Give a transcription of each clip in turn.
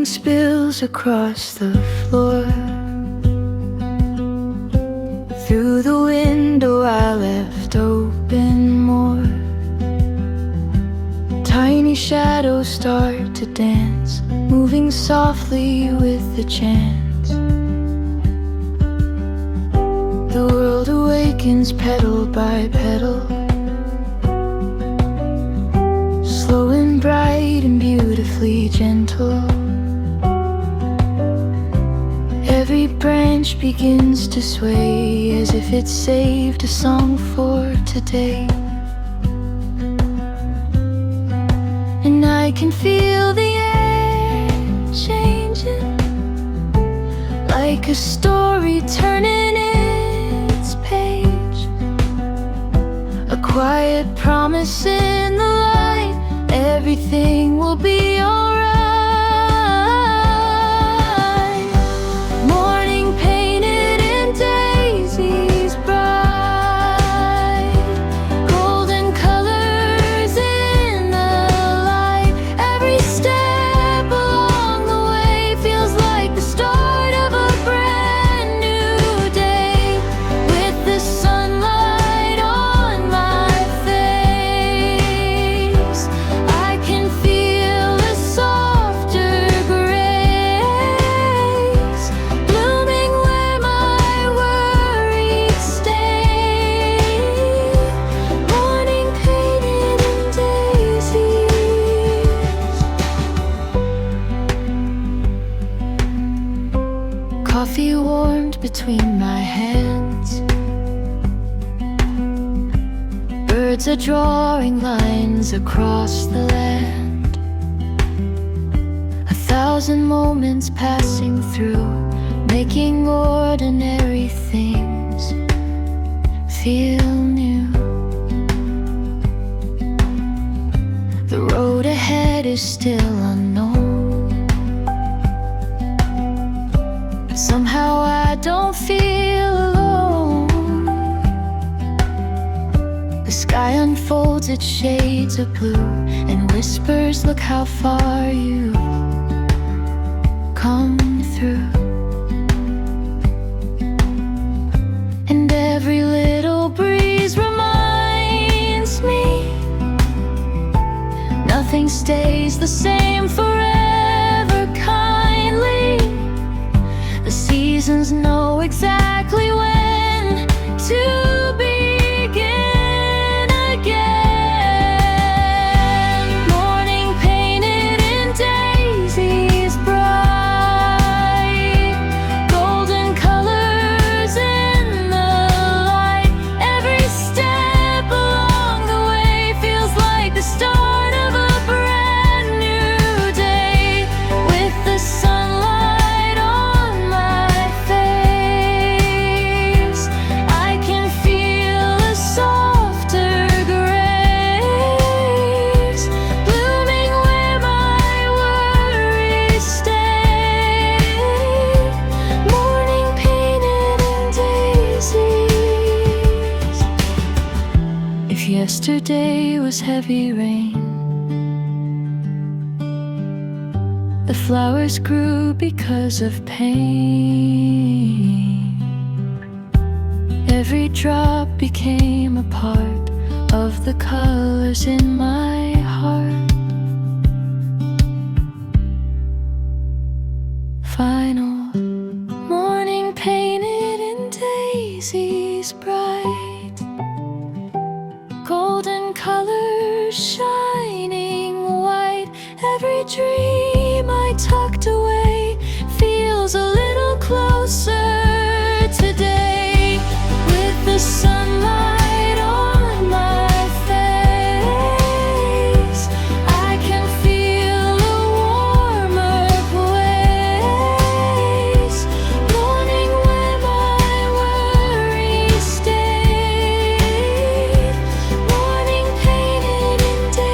Morning spills across the floor. Through the window I left open more. Tiny shadows start to dance, moving softly with the chance. The world awakens petal by petal, slow and bright and beautifully gentle. Every branch begins to sway as if it saved a song for today. And I can feel the air changing, like a story turning its page. A quiet promise in the light, everything will be alright. Morning painted in daisies bright, golden colors in the light. Every step along the way feels like the start of a brand new day. With the sunlight on my face, I can feel a softer grace blooming where my worries stay. Morning painted in daisies. Coffee warmed between my hands, birds are drawing lines across the land. 1,000 moments passing through, making ordinary things feel new. The road ahead is still unknown, but somehow I don't feel alone. The sky unfolds its shades of blue and whispers, look how far you've come through. And every little breeze reminds me nothing stays the same forever kindly. The seasons know exactly when to begin again. Morning painted in daisies bright, golden colors in the light. Every step along the way feels like the start of a brand new day. With the sunlight on my face, I can feel a softer grace blooming where my worries stay. Morning painted in daisies. If yesterday was heavy rain, the flowers grew because of pain. Every drop became a part of the colors in my heart. Final morning painted in daisies bright, golden colors shining white. Every dream I tucked away feels a little closer today. With the sunlight on my face, I can feel a warmer place. Morning where my worries stayed. Morning painted in daisies.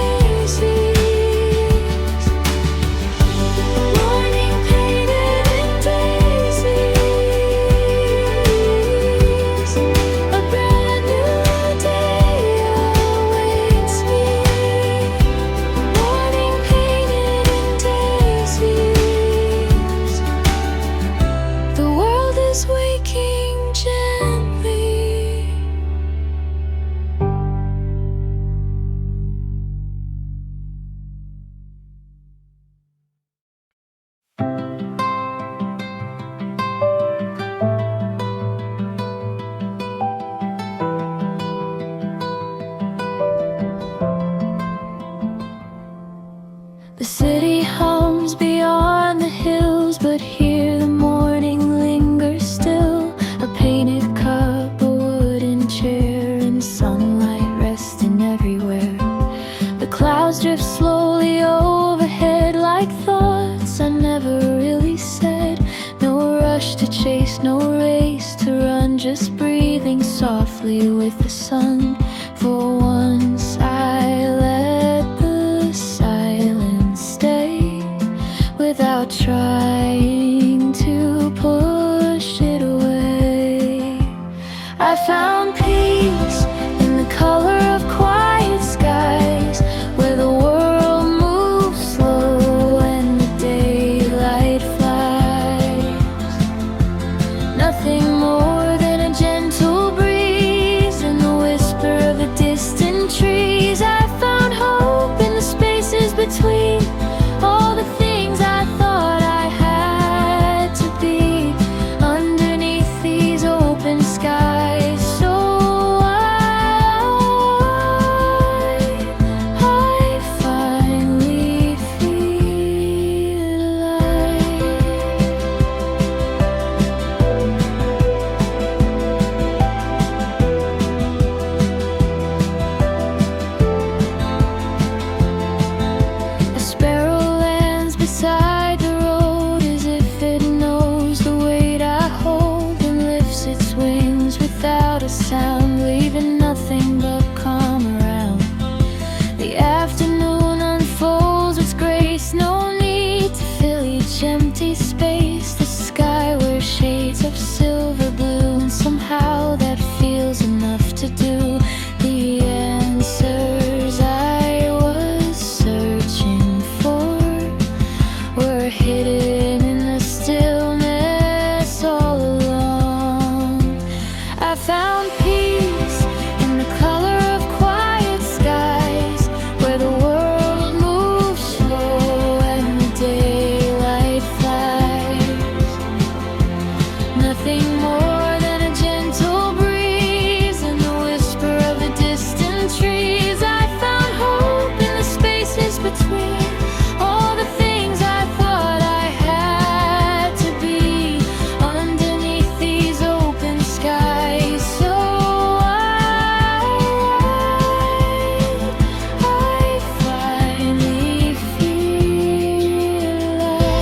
clouds drift slowly overhead like thoughts I never really said. No rush to chase, no race to run, just breathing softly with the sun. For once I let the silence stay without trying to push it away. I found peace in the color of quiet skies, where the world moves slow and the daylight flies. Nothing more than a gentle breeze and the whisper of the distant trees. I found hope in the spaces between all the things I thought I had to be. Underneath these open skies so wide, I finally feel alive. A sparrow lands beside the road as if it knows the weight I hold, and lifts its wings without a sound, leaving nothing but calm around. The afternoon unfolds with grace, no need to fill each empty space. The sky wears shades of silver blue, and somehow that feels enough to do. The answers I was searching for were hidden in the stillness all along. I found peace in the color of quiet skies, where the world moves slow and the daylight flies. Nothing more than a gentle breeze and the whisper of the distant trees. I found hope in the spaces between all the things I thought I had to be. Underneath these open skies so wide, I finally feel alive.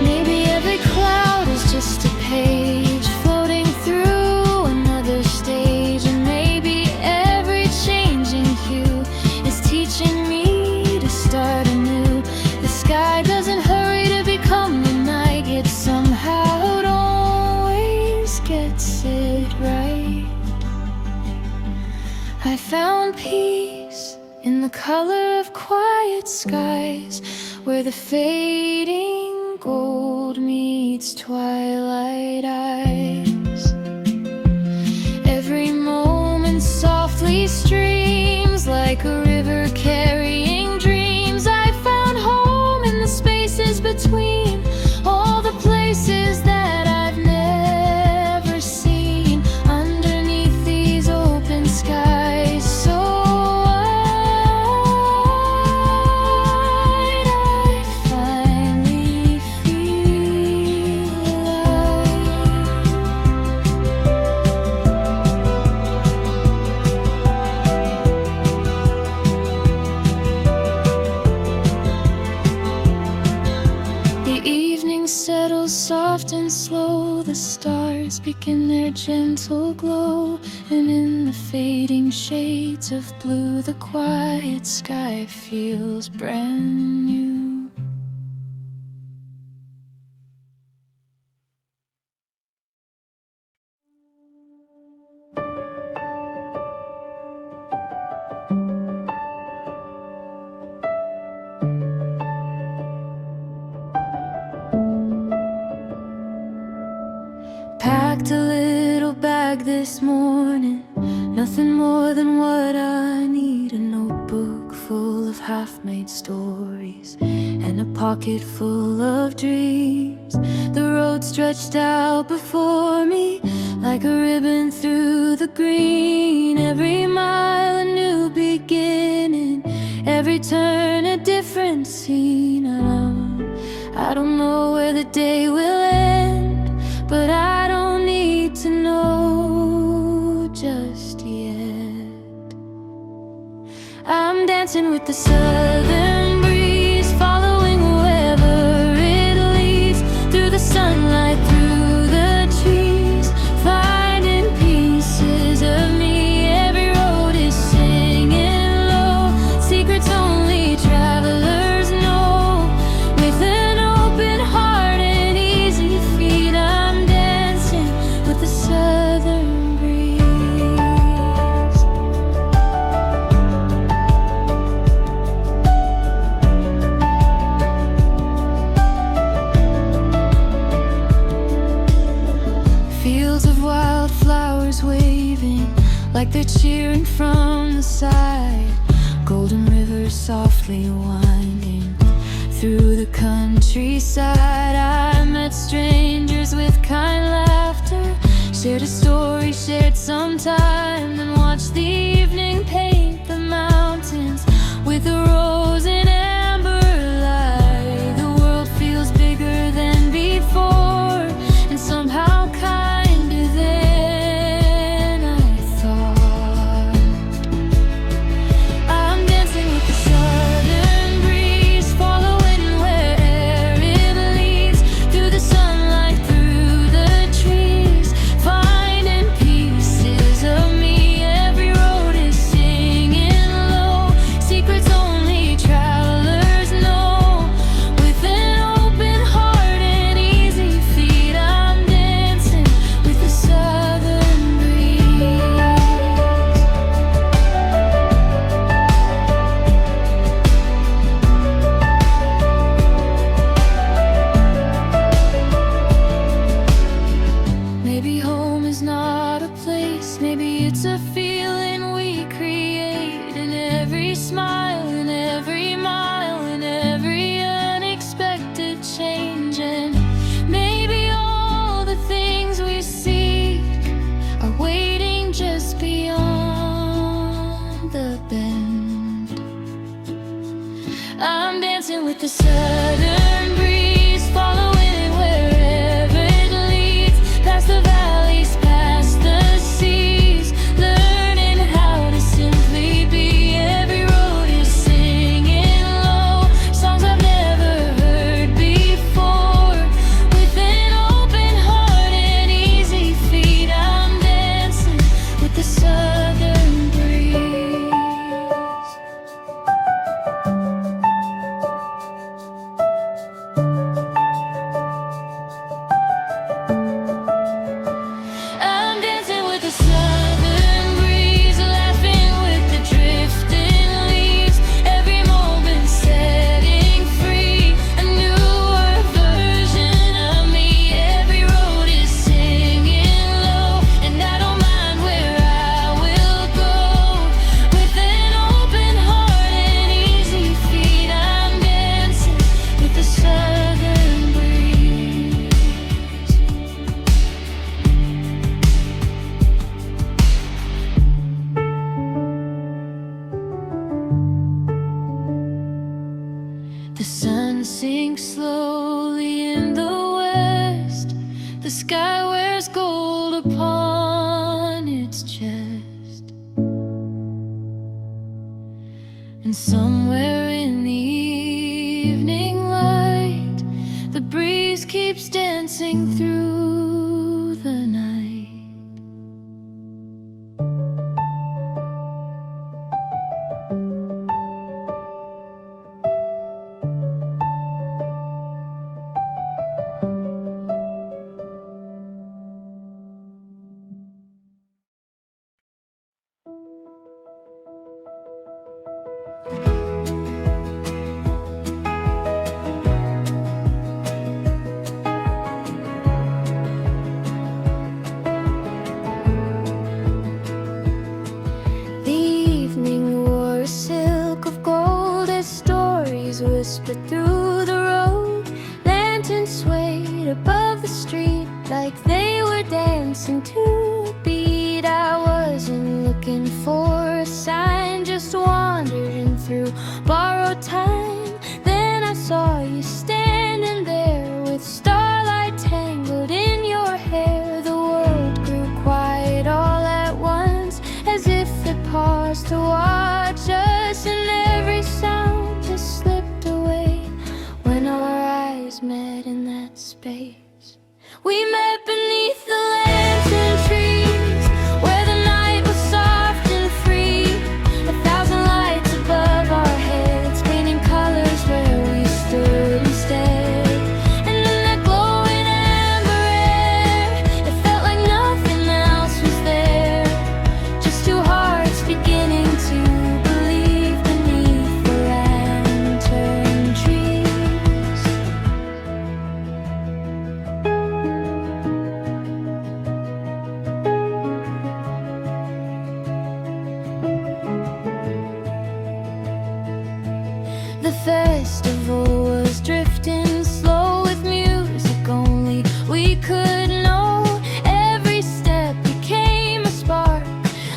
Maybe every cloud is just a page floating through another stage, and maybe every changing hue is teaching me to start anew. The sky doesn't hurry to become the night, yet somehow it always gets it right. I found peace in the color of quiet skies, where the fading gold meets twilight eyes. Every moment softly streams like a river carrying dreams. I found home in the spaces between all the places that I've never seen. Underneath these open skies so wide, I finally feel alive. The evening settles soft and slow, the stars begin their gentle glow, and in the fading shades of blue, the quiet sky feels brand new. Packed a little bag this morning, nothing more than what I need. A notebook full of half-made stories and a pocket full of dreams. The road stretched out before me like a ribbon through the green. Every mile a new beginning, every turn a different scene. I don't know where the day will end, but I don't need to know just yet. I'm dancing with the southern breeze, following wherever it leads, through the sunlight, through the trees, finding pieces of me. Every road is singing low, secrets only travelers know. With an open heart and easy feet, I'm dancing with the southern breeze. Fields of wildflowers waving like they're cheering from the side. Golden rivers softly winding through the countryside. I met strangers with kind laughter, shared a story, shared some time, then watched the evening paint the mountains with a rose and amber light. The world feels bigger than before, and somehow kinder than I thought. I'm dancing with the southern breeze, following where it leads, through the sunlight, through the trees, finding pieces of me. Every road is singing low, secrets only travelers know. With an open heart and easy feet, I'm dancing with the southern breeze. Maybe home is not a place, maybe it's a feeling we create in every smile, in every mile, in every unexpected change. And maybe all the things we seek are waiting just beyond the bend. I'm dancing with the southern breeze, following wherever it leads, past the valleys, past the seas, learning how to simply be. Every road is singing low, songs I've never heard before. With an open heart and easy feet, I'm dancing with the southern breeze. I'm dancing with the southern breeze, laughing with the drifting leaves. Every moment setting free a newer version of me. Every road is singing low, and I don't mind where I will go. With an open heart and easy feet, I'm dancing with the southern breeze. The sun sinks slowly in the west. The sky wears gold upon its chest. And somewhere in the evening light, the breeze keeps dancing through the night. whispered through the road. Lanterns swayed above the street like they were dancing to a beat. I wasn't looking for a sign, just wandering through borrowed time. Then I saw you standing there festival was drifting slow with music only we could know. Every step became a spark,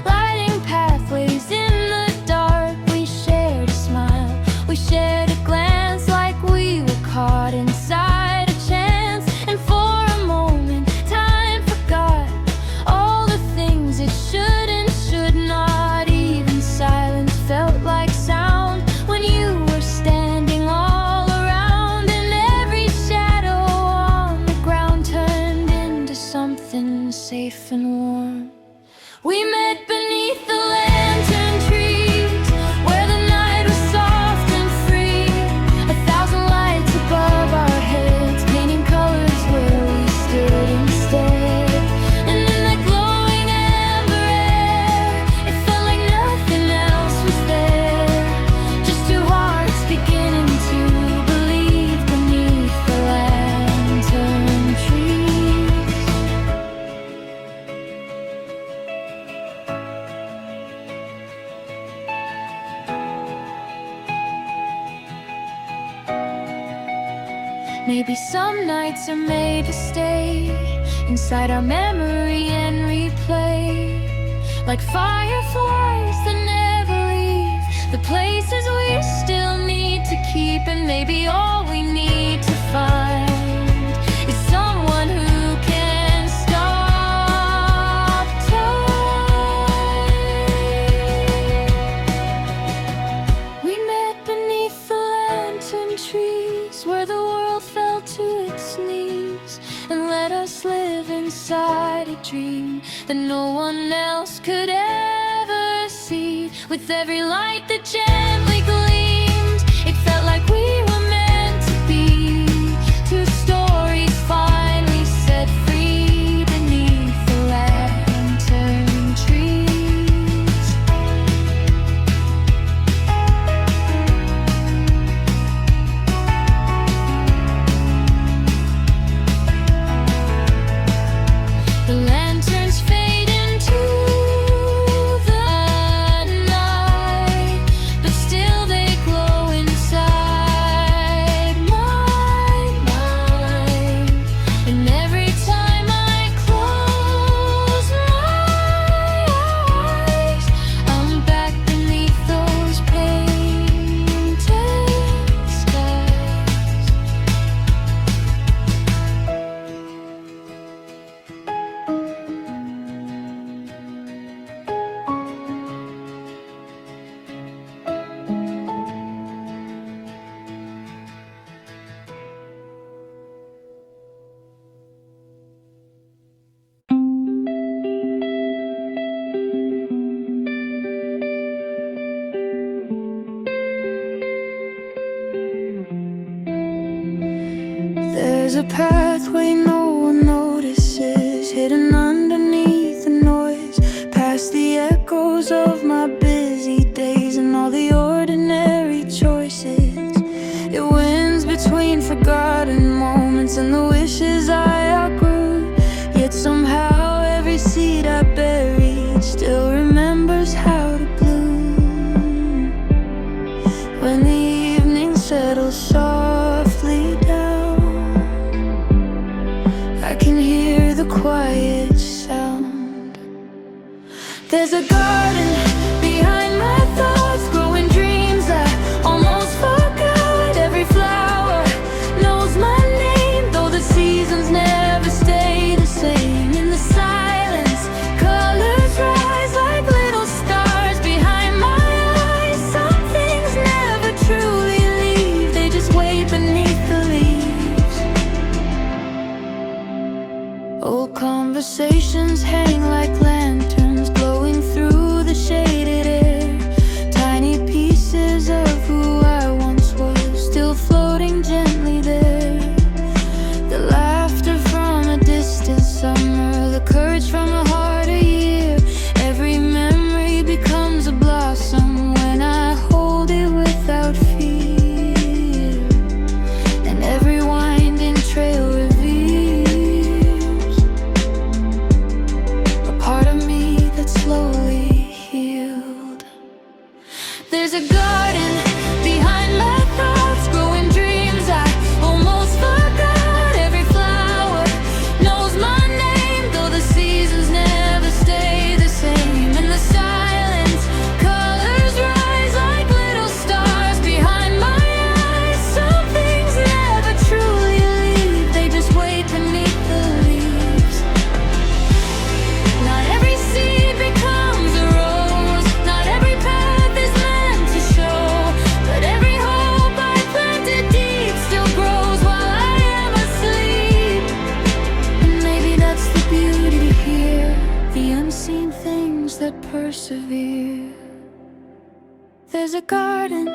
lighting pathways in the dark. We shared a smile, we shared a glance, like we were caught inside a chance. And for a moment, time forgot all the things it should and should not. Even silence felt like sound when you were standing all around. And every shadow on the ground turned into something safe and warm. We met beneath the lantern trees, where the night was soft and free. 1,000 lights above our heads, painting colors where we stood instead. And in the glowing amber air, it felt like nothing else was there. Just two hearts beginning to believe beneath the lantern trees. Maybe some nights are made to stay inside our memory and replay, like fireflies that never leave the places we still need to keep. And maybe all we need to find is someone who can stop time. We met beneath the lantern trees, where the world fell to its knees, and let us live inside a dream that no one else could ever see. With every light that gently gleamed, it felt like we were meant to be. Two stories finally set free beneath the lantern trees. The lanterns fade into the night, but still they glow inside my mind. And every time I close my eyes, I'm back beneath those painted skies. There's a pathway no one notices, hidden underneath the noise, past the echoes of my busy days and all the ordinary choices. It wins between forgotten moments and the wishes I outgrew. Yet somehow every seed I buried still remembers how to bloom. When the evening settles softly down, I can hear the quiet sound. There's a garden behind my thoughts, growing dreams I almost forgot. Every flower knows my name, though the seasons never stay the same. In the silence, colors rise like little stars behind my eyes. Some things never truly leave, they just wait beneath the leaves. Old conversations hang like lanterns, glowing through the shade. a garden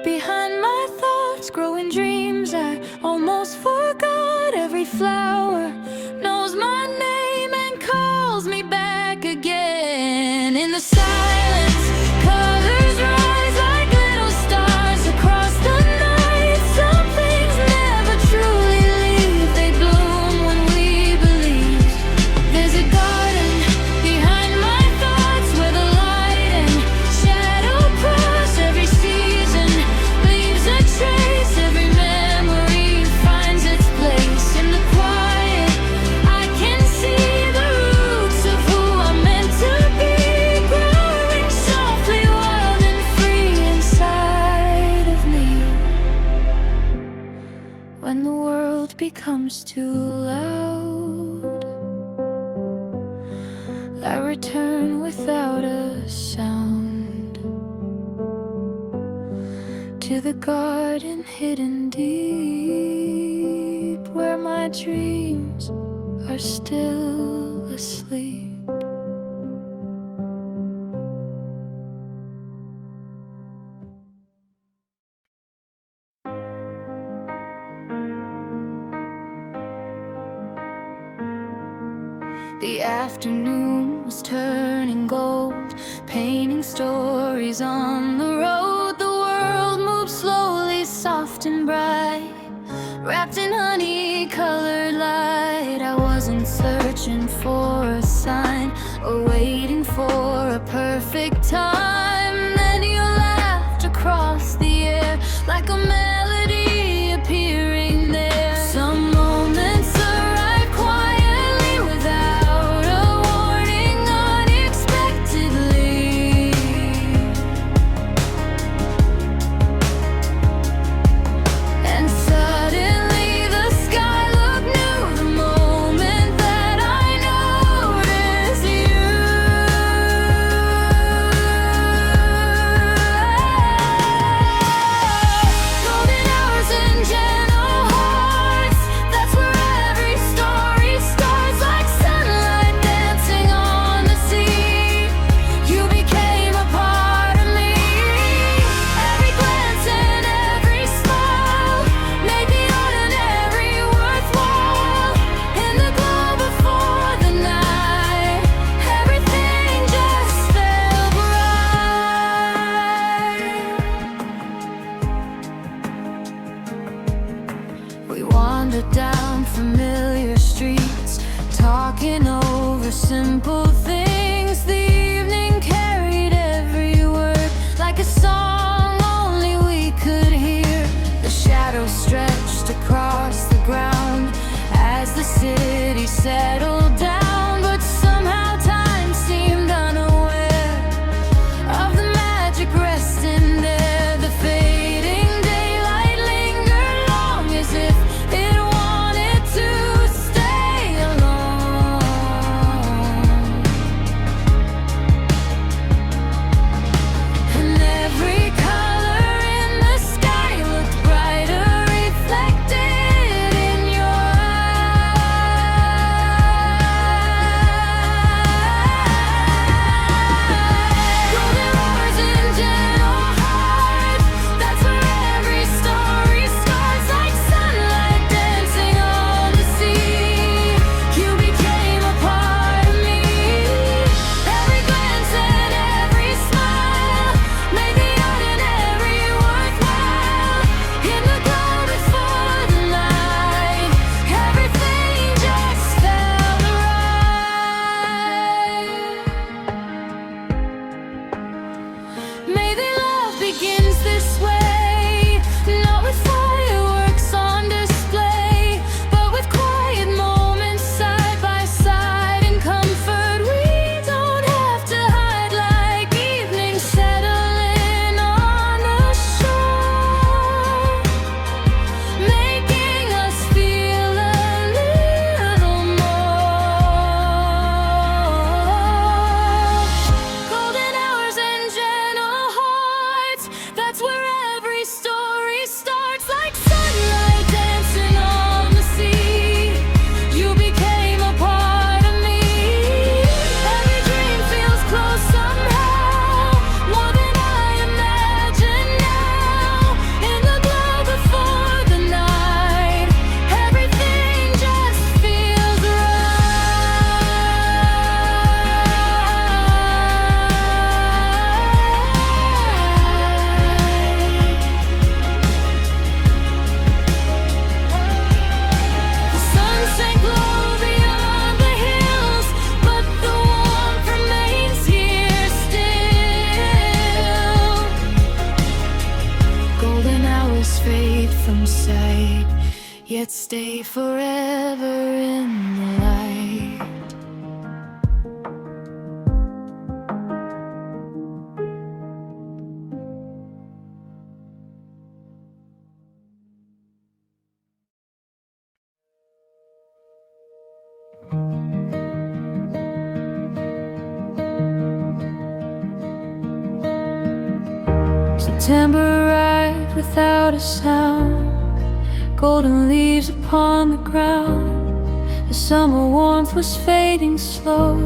behind my thoughts, growing dreams I almost forgot. Every flower knows my name and calls me back again. In the silence, colors rise like little stars across the night. Some things never truly leave, they bloom when we believe. There's a garden behind my thoughts where the light and shadow cross. Every season leaves a trace, every memory finds its place. In the quiet, I can see the roots of who I'm meant to be, growing softly, wild and free inside of me. When the world becomes too loud, I return without a sound to the garden hidden deep, where my dreams are still asleep. The afternoon was turning gold, painting stories on the road. The world moved slowly, soft and bright, wrapped in honey-colored light. I wasn't searching for a sign or waiting for a perfect time. Then you laughed across the air like a melody appearing there. Some moments arrive quietly without a warning, unexpectedly. And suddenly the sky looked new the moment that I noticed you. Golden hours and gentle hearts, that's where every story starts. Like sunlight dancing on the sea, you became a part of me. Every glance and every smile made the ordinary worthwhile. In the glow before the night, everything just felt right. We wandered down familiar streets, talking over simple things. The evening carried every word like a song only we could hear. The shadows stretched across the ground as the city settled down, but somehow time seemed unaware of the magic resting there. The fading daylight lingered long as if it wanted to stay alone. And every color in the sky looked brighter, reflected in your eyes. from sight, yet stay forever in the light. September arrived without a sound, golden leaves upon the ground. The summer warmth was fading slow,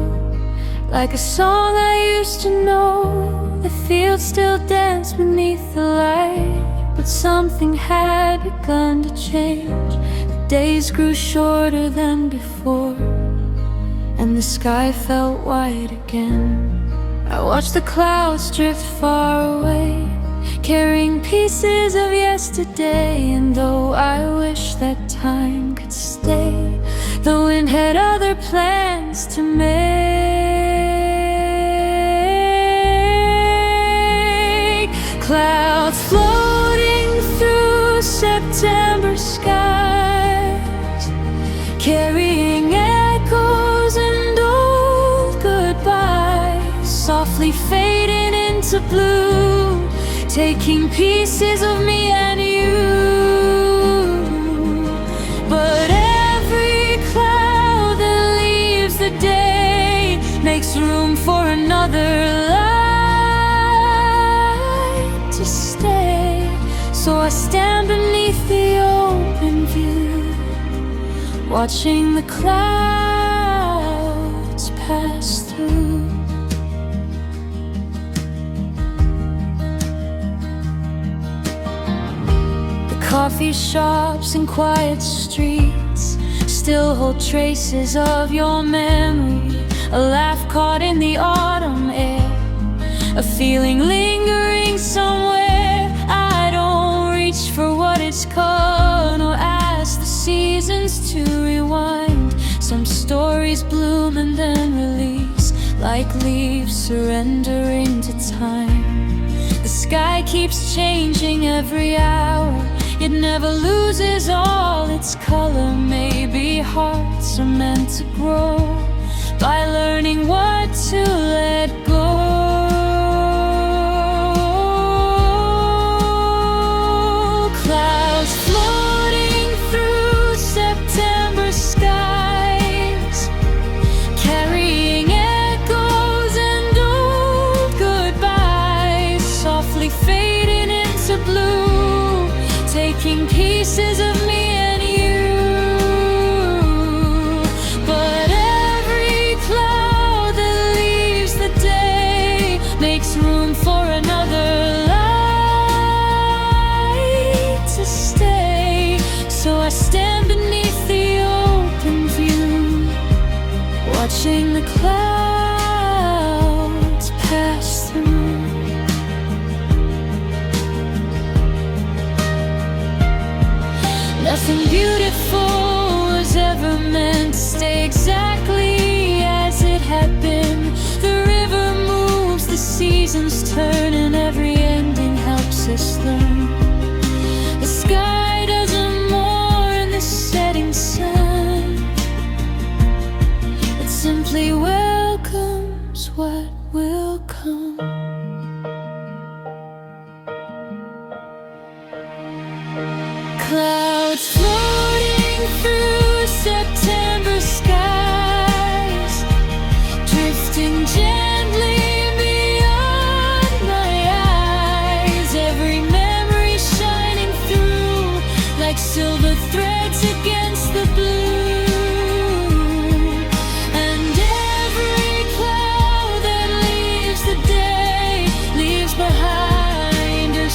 like a song I used to know. The fields still danced beneath the light, but something had begun to change. The days grew shorter than before, and the sky felt white again. I watched the clouds drift far away, carrying pieces of yesterday. And though I wish that time could stay, the wind had other plans to make. Clouds floating through September skies, carrying echoes and old goodbyes, softly fading into blue, taking pieces of me and you. But every cloud that leaves the day makes room for another light to stay. So I stand beneath the open view, watching the clouds pass through. Coffee shops and quiet streets still hold traces of your memory. A laugh caught in the autumn air, a feeling lingering somewhere. I don't reach for what it's called, or ask the seasons to rewind. Some stories bloom and then release, like leaves surrendering to time. The sky keeps changing every hour, it never loses all its color. Maybe hearts are meant to grow by learning what to let go. Clouds floating through September skies, carrying echoes and old goodbyes, softly fading into blue, taking pieces of me and you. But every cloud that leaves the day makes room for another light to stay. So I stand beneath the open view, watching the clouds pass through. Nothing beautiful was ever meant to stay exactly as it had been. The river moves, the seasons turn, and every ending helps us learn. The sky doesn't mourn the setting sun, it simply welcomes what will come. Clouds floating through September skies, drifting gently beyond my eyes. Every memory shining through like silver threads against the blue. And every cloud that leaves the day leaves behind a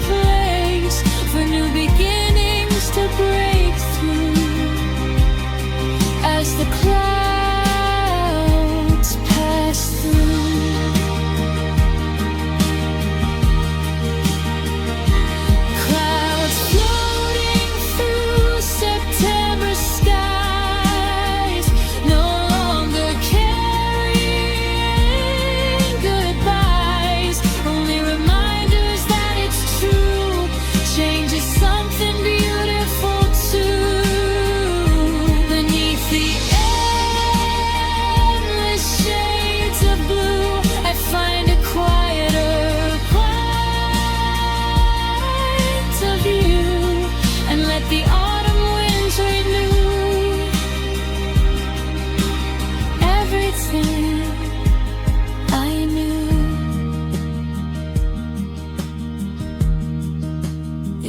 place for new beginnings to break through as the clouds pass through. Clouds floating through September skies, no longer carrying goodbyes, only reminders that it's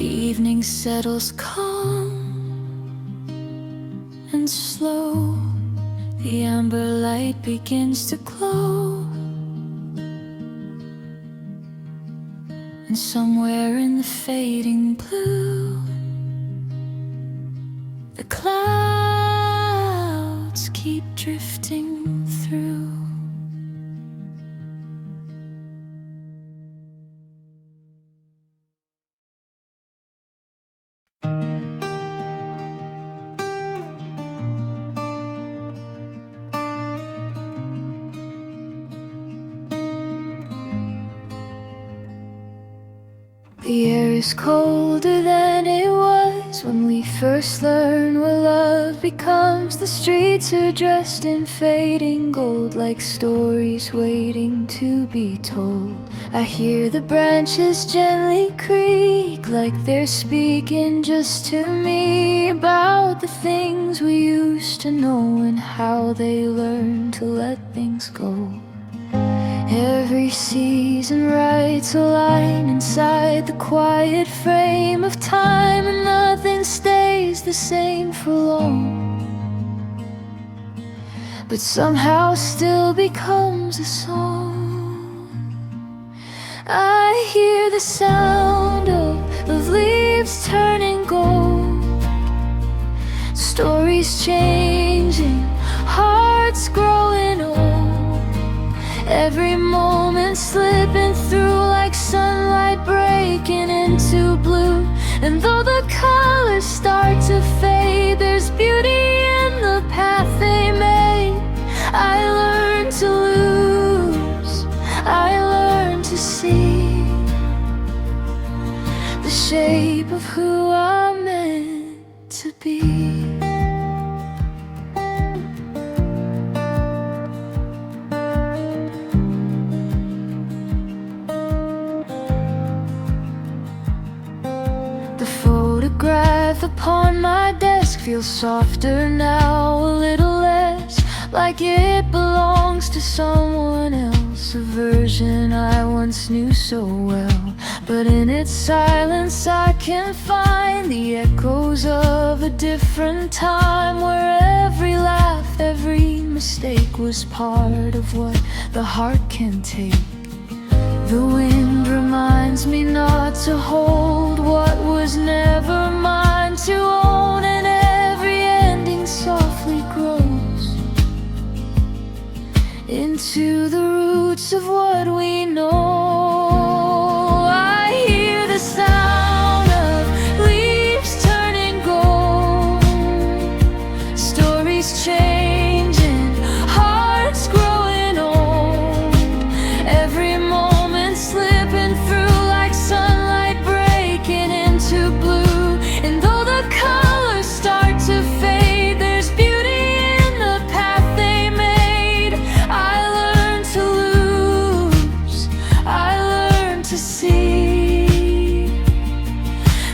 evening settles calm and slow. The amber light begins to glow, and somewhere in the fading blue, the clouds keep drifting through. The air is colder than it was when we first learned what love becomes. The streets are dressed in fading gold, like stories waiting to be told. I hear the branches gently creak, like they're speaking just to me, about the things we used to know and how they learned to let things go. Every season writes a line inside the quiet frame of time, and nothing stays the same for long, but somehow still becomes a song. I hear the sound of leaves turning gold, stories changing, hearts growing old. Every moment slipping through like sunlight breaking into blue. And though the colors start to fade, there's beauty in the path they made. I learned to lose, I learned to see the shape of who I'm meant to be. Photograph upon my desk feels softer now, a little less like it belongs to someone else, a version I once knew so well. But in its silence I can find the echoes of a different time, where every laugh, every mistake was part of what the heart can take. The wind reminds me not to hold what was never mine to own, and every ending softly grows into the roots of what we know. I hear the sound of leaves turning gold, stories changing, hearts growing old. Every moment slipping through like sunlight breaking into blue. And though the colors start to fade, there's beauty in the path they made. I learned to lose, I learned to see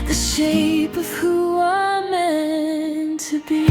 the shape of who I'm meant to be.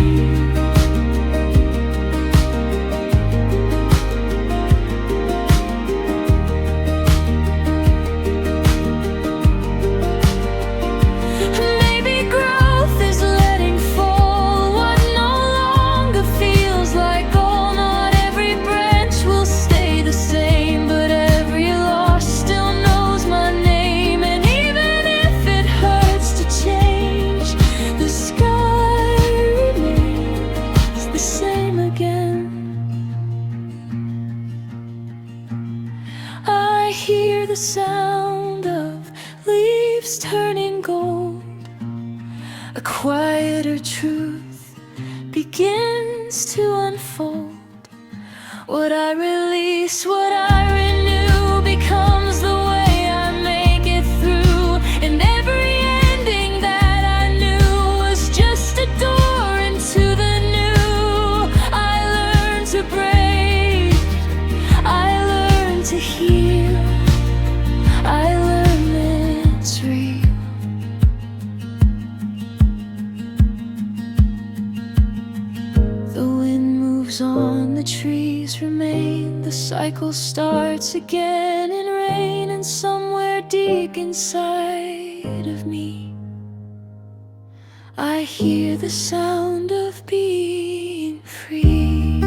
I hear the sound of leaves turning gold. A quieter truth begins to unfold. What I release, what I renew, becomes the way I make it through. And every ending that I knew was just a door into the new. I learned to break, I learned to heal, I learned it's real. The wind moves on, the trees remain, the cycle starts again in rain. And somewhere deep inside of me, I hear the sound of being free.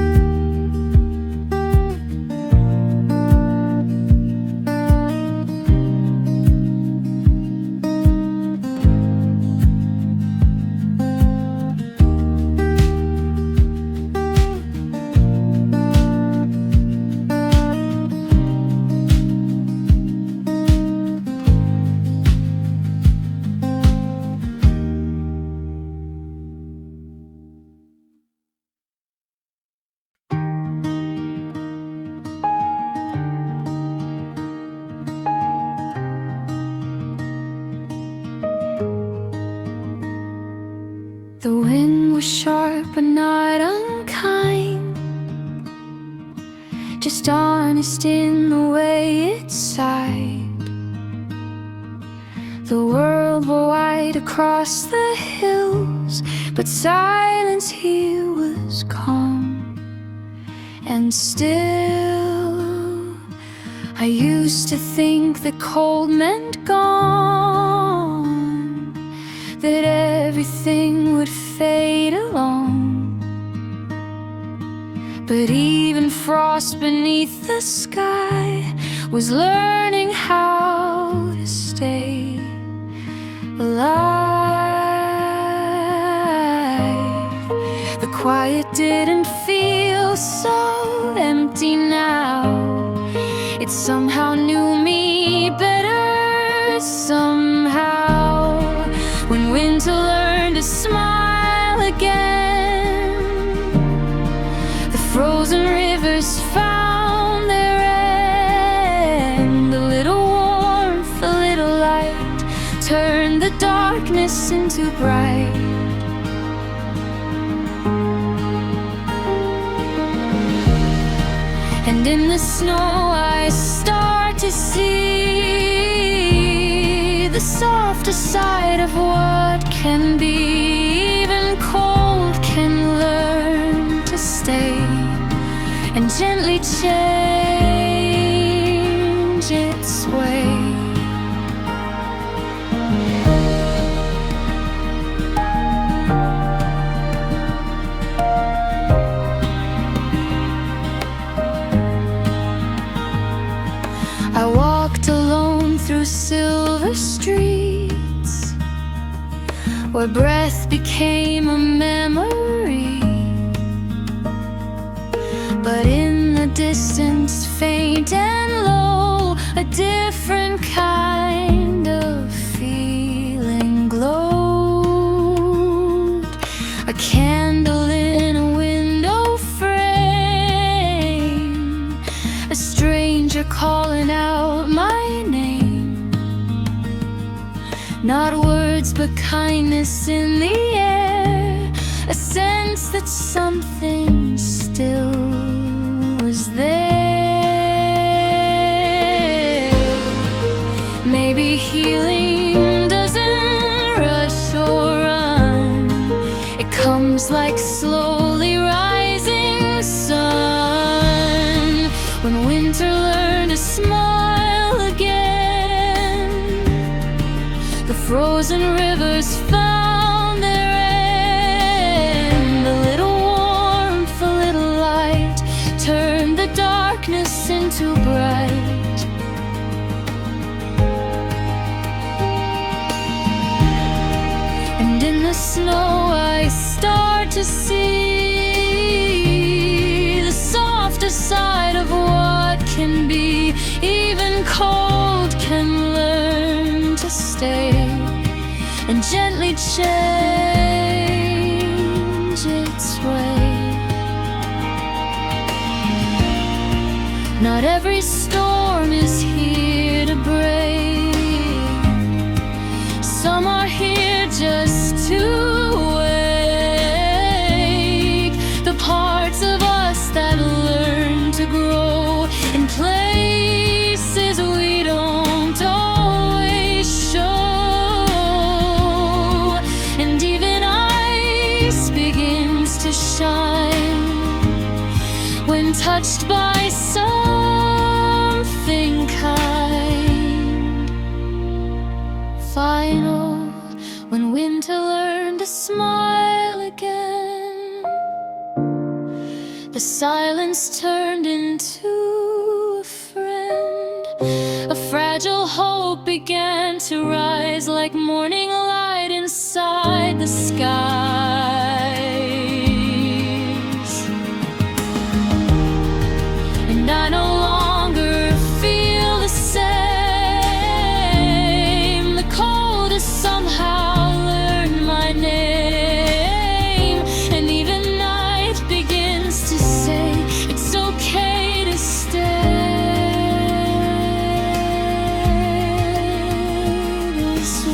The wind was sharp but not unkind, just honest in the way it sighed. The world were wide across the hills, but silence here was calm and still. I used to think that cold meant gone, that everything would fade along. But even frost beneath the sky was learning how to stay alive. The quiet didn't feel so empty now. It somehow knew me better somehow. When winter learned to smile again, the frozen rivers found their end. A little warmth, a little light turned the darkness into bright. And in the snow I start to see the softer side of what can be. Even cold can learn to stay and gently change its way. I walked alone through silver streets, where breath became a memory. But in the distance, faint and low, a different kind of feeling glowed. A candle in a window frame, a stranger calling out my name. Not words but kindness in the air, a sense that something still was there. Maybe healing doesn't rush or run, it comes like slowly rising sun. When winter learned to smile again, the frozen rivers found their end. A little warmth, a little light turned the darkness into bright. And in the snow I start to see the softer side of what can be. Even cold can learn to stay and gently change its way. Not every storm is here to break, some are here just to wake the parts of us that learn to grow in places we don't always show. And even ice begins to shine when touched by something kind. Final when winter learned to smile again. The silence turned into a friend. A fragile hope began to rise like morning light inside the skies. And I no longer feel the same. The cold has somehow learned my name. And even night begins to say it's okay to stay this way.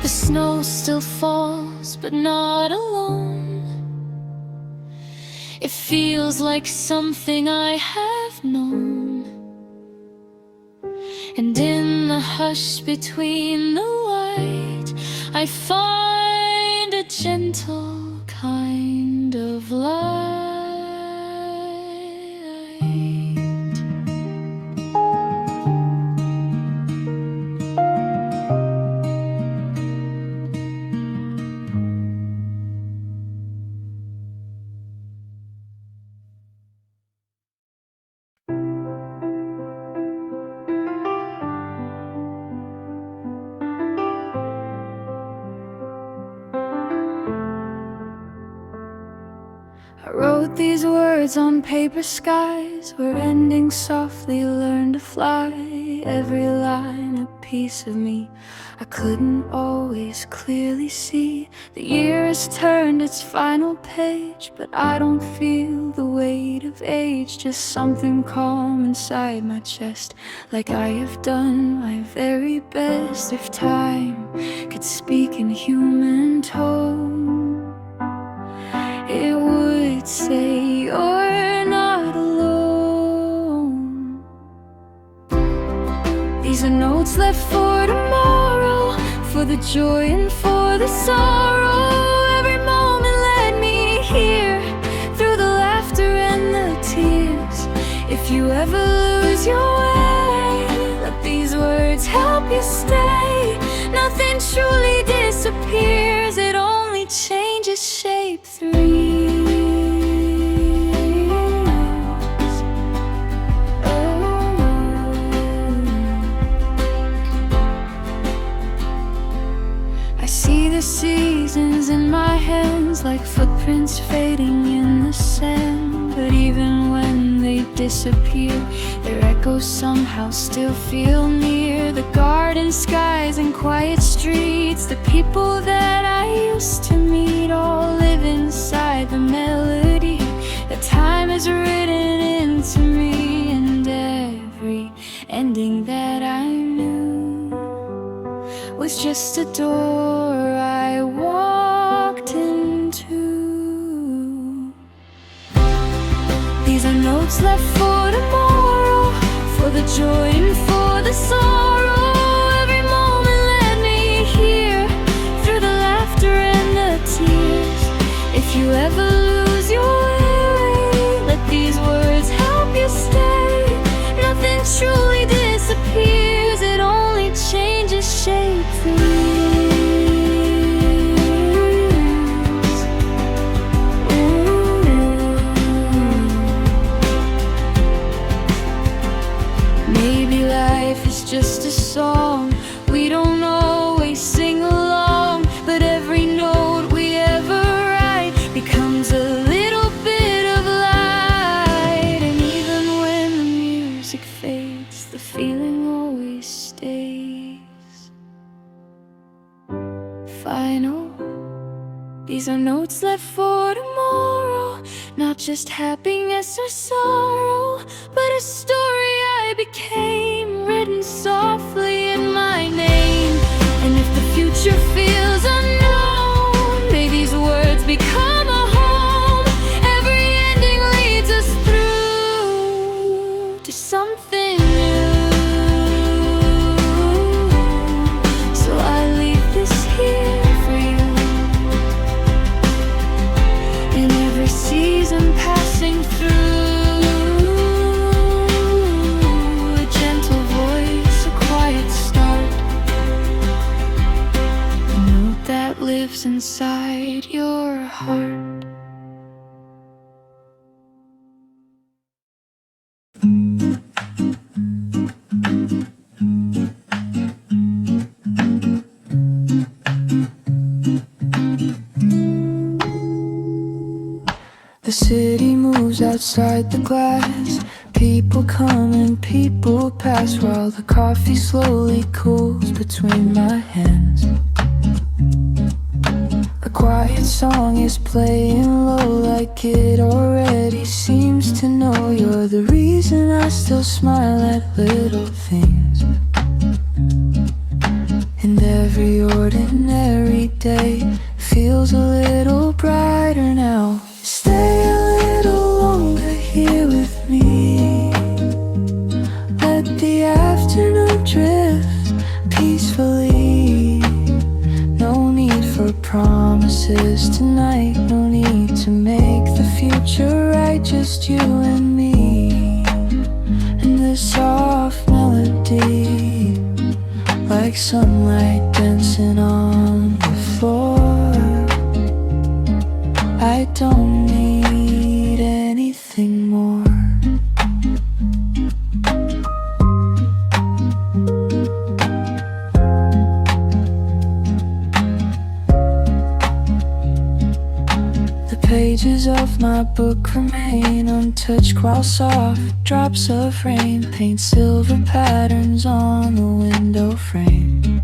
The snow still falls, but not alone. It feels like something I have known. And in the hush between the light, I find a gentle kind of light. I wrote these words on paper skies, where endings softly learn to fly. Every line a piece of me I couldn't always clearly see. The year has turned its final page, but I don't feel the weight of age. Just something calm inside my chest, like I have done my very best. If time could speak in human tone, it would say you're not alone. These are notes left for tomorrow, for the joy and for the sorrow. Every moment let me hear, through the laughter and the tears. If you ever lose your way, let these words help you stay. Nothing truly disappears, it only changes shape through years. I see the seasons in my hands like footprints fading in the sand. But even when they disappear, their echoes somehow still feel near. The garden skies and quiet streets, the people that I used to meet, all live inside the melody that time has written into me. And every ending that I knew was just a door I walked into. These are notes left for tomorrow, for the joy and for the sorrow. Every moment let me hear, through the laughter and the tears. If you ever lose your way, let these words help you stay. Nothing truly disappears, it only changes shape through years. Maybe life is just a song we don't always sing along, but every note we ever write becomes a little bit of light. And even when the music fades, the feeling always stays. Final. These are notes left for tomorrow, not just happiness or sorrow, but a story I became, written softly in my name. And if the future feels unknown, may these words become a home. Every ending leads us through to something new. So I leave this here for you. In every through. A gentle voice, a quiet start, a note that lives inside your heart. The city moves outside the glass. People come and people pass, while the coffee slowly cools between my hands. A quiet song is playing low, like it already seems to know you're the reason I still smile at little things. And every ordinary day feels a little brighter now. Stay a little longer here with me. Let the afternoon drift peacefully. No need for promises tonight, no need to make the future right, just you and me. And this soft melody, like sunlight dancing on the floor. I don't need anything more. The pages of my book remain untouched, while soft drops of rain paint silver patterns on the window frame.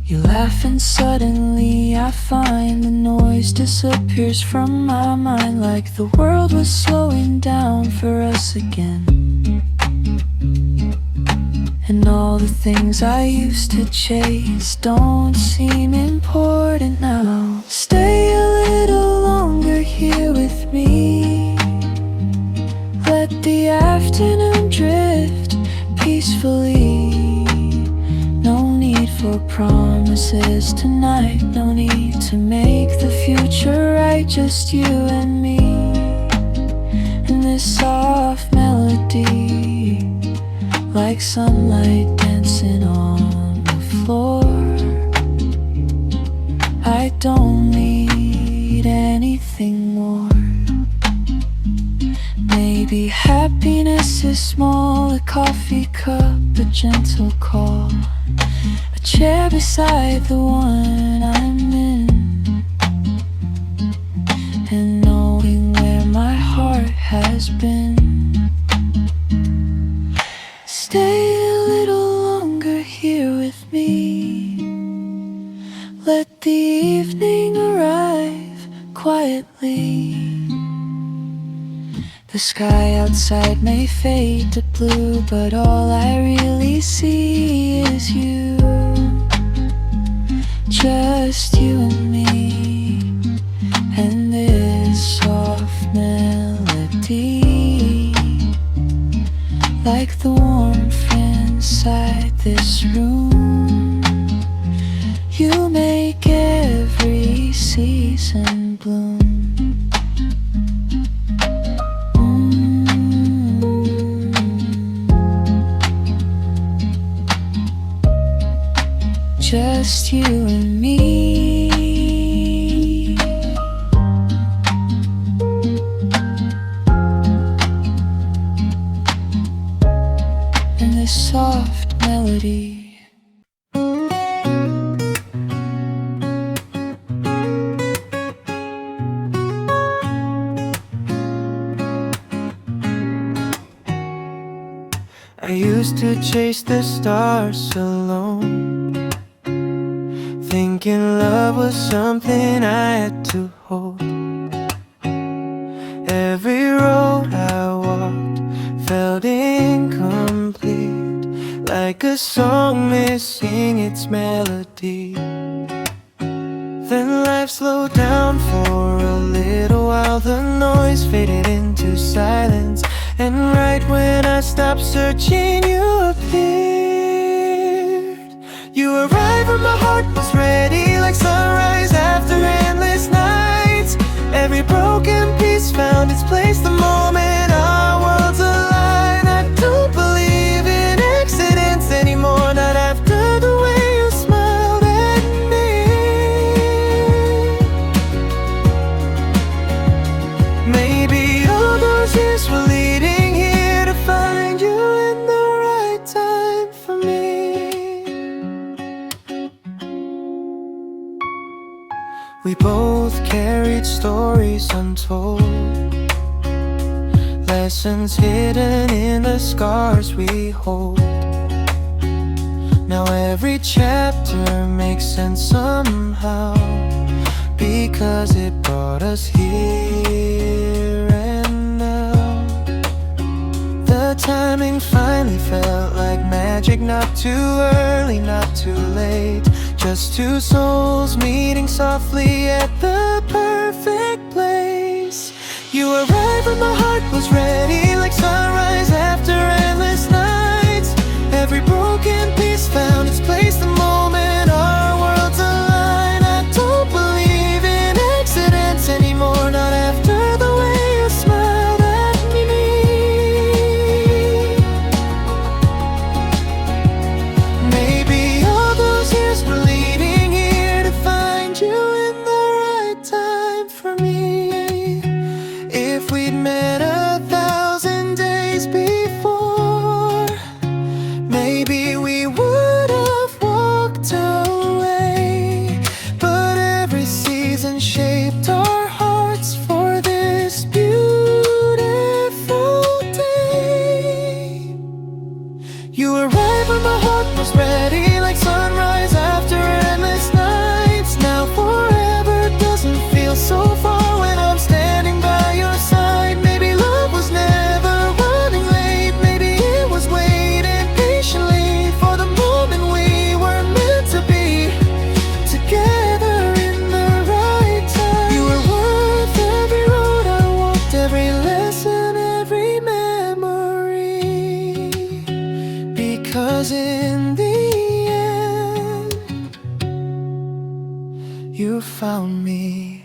You laugh and suddenly I find the noise disappears from my mind, like the world was slowing down for us again. And all the things I used to chase don't seem important now. Stay a little longer here with me. Let the afternoon drift peacefully. No need for promises tonight, no need to make the future right, just you and me. And this soft melody, like sunlight dancing on the floor. I don't need anything more. Maybe happiness is small, a coffee cup, a gentle call, a chair beside the one I'm in, and knowing where my heart has been. Stay a little longer here with me. Let the evening arrive quietly. The sky outside may fade to blue, but all I really see is you. Just you and me, and this soft melody, like the warmth inside this room. You make every season bloom. Just you and me. And this soft melody. I used to chase the stars alone, thinking love was something I had to hold. Every road I walked felt incomplete, like a song missing its melody. Then life slowed down for a little while, the noise faded into silence, and right when I stopped searching, you appeared. You arrived when my heart was ready, like sunrise after endless nights. Every broken piece fell Maybe all those years were leading here to find you in the right time for me. We both carried stories untold, lessons hidden in the scars we hold. Now every chapter makes sense somehow, because it brought us here and now. The timing finally felt like magic, not too early, not too late. Just two souls meeting softly at the perfect place. You arrived when my heart was ready, like sunrise after endless nights. Every broken piece found its place the moment our worlds align. I don't believe in accidents anymore, not after the way you smiled at me. Maybe all those years were leading here to find you in the right time for me. If we'd met 1,000 days before, maybe we would have walked away. But every season shaped our hearts for this beautiful day. You arrived when my heart was ready, like sunrise after endless nights. Now forever doesn't feel so far when I'm standing by your side. Maybe love was never running late, maybe it was waiting patiently for the moment we were meant to be together in the right time. You were worth every road I walked, every lesson, every memory, because in the end you found me.